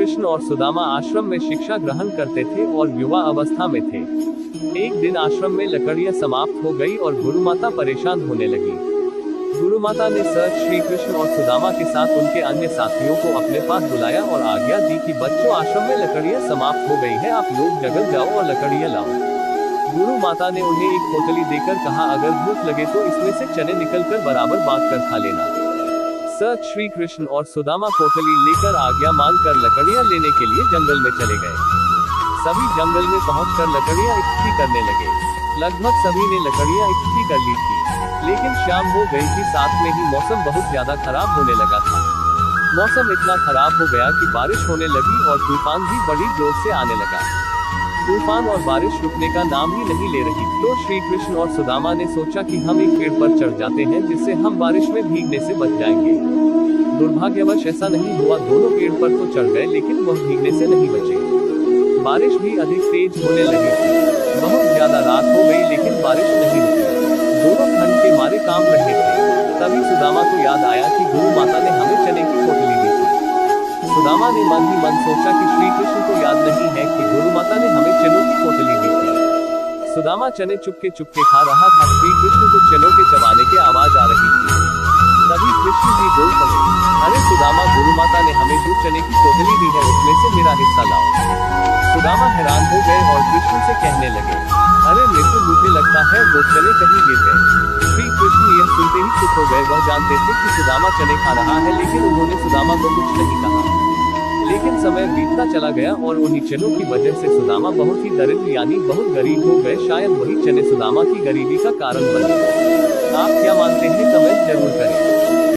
कृष्ण और सुदामा आश्रम में शिक्षा ग्रहण करते थे और युवा अवस्था में थे। एक दिन आश्रम में लकड़ियां समाप्त हो गई और गुरु माता परेशान होने लगी। गुरु माता ने सर श्री कृष्ण और सुदामा के साथ उनके अन्य साथियों को अपने पास बुलाया और आज्ञा दी कि बच्चों, आश्रम में लकड़ियां समाप्त हो गई है, आप लोग जंगल जाओ और लकड़ियां लाओ। गुरु माता ने उन्हें एक पोटली देकर कहा, अगर भूख लगे तो इसमें से चने निकलकर बराबर बांट कर खा लेना। सर श्री कृष्ण और सुदामा पोटली लेकर आज्ञा मानकर लकड़ियां लेने के लिए जंगल में चले गए। सभी जंगल में पहुंचकर लकड़ियां इकट्ठी करने लगे। लगभग सभी ने लकड़ियां इकट्ठी कर ली थी, लेकिन शाम हो गई थी। साथ में ही मौसम बहुत ज्यादा खराब होने लगा था। मौसम इतना खराब हो गया कि बारिश होने लगी और तूफान भी बड़ी जोर से आने लगा। तूफान और बारिश रुकने का नाम ही नहीं ले रही। तो श्री कृष्ण और सुदामा ने सोचा कि हम एक पेड़ पर चढ़ जाते हैं, जिससे हम बारिश में भीगने से बच जाएंगे। दुर्भाग्यवश ऐसा नहीं हुआ। दोनों पेड़ पर तो चढ़ गए, लेकिन वह भीगने से नहीं बचे। बारिश भी अधिक तेज होने लगी थी। बहुत ज्यादा रात हो गई, लेकिन बारिश नहीं रुकी। दोनों ठंड के मारे काम रहे थे। तभी सुदामा को याद आया कि गुरु माता ने हमें चने की पोटली दी थी। सुदामा ने मन ही मन सोचा कि श्री कृष्ण को याद नहीं है कि गुरु माता ने हमें चनों की पोटली दी थी। सुदामा चने चुपके चुपके खा रहा था। श्री कृष्ण को चनों के चबाने की आवाज आ रही थी। तभी कृष्ण जी बोल पड़े, अरे सुदामा, गुरु माता ने हमें जो चने की पोटली दी है, उसमें से मेरा हिस्सा लाओ। सुदामा हैरान हो गए और कृष्ण से कहने लगे, अरे मित्र, मुझे लगता है वो चने कहीं गिर गए। श्री कृष्ण यह सुनते ही चुप हो गए। वह जानते थे कि सुदामा चने खा रहा है, लेकिन उन्होंने सुदामा को कुछ नहीं कहा। लेकिन समय बीतता चला गया और उन्हीं चनों की वजह से सुदामा बहुत ही दरिद्र यानी बहुत गरीब हो गए। शायद वही चने सुदामा की गरीबी का कारण बने। आप क्या मानते हैं, कमेंट जरूर करें।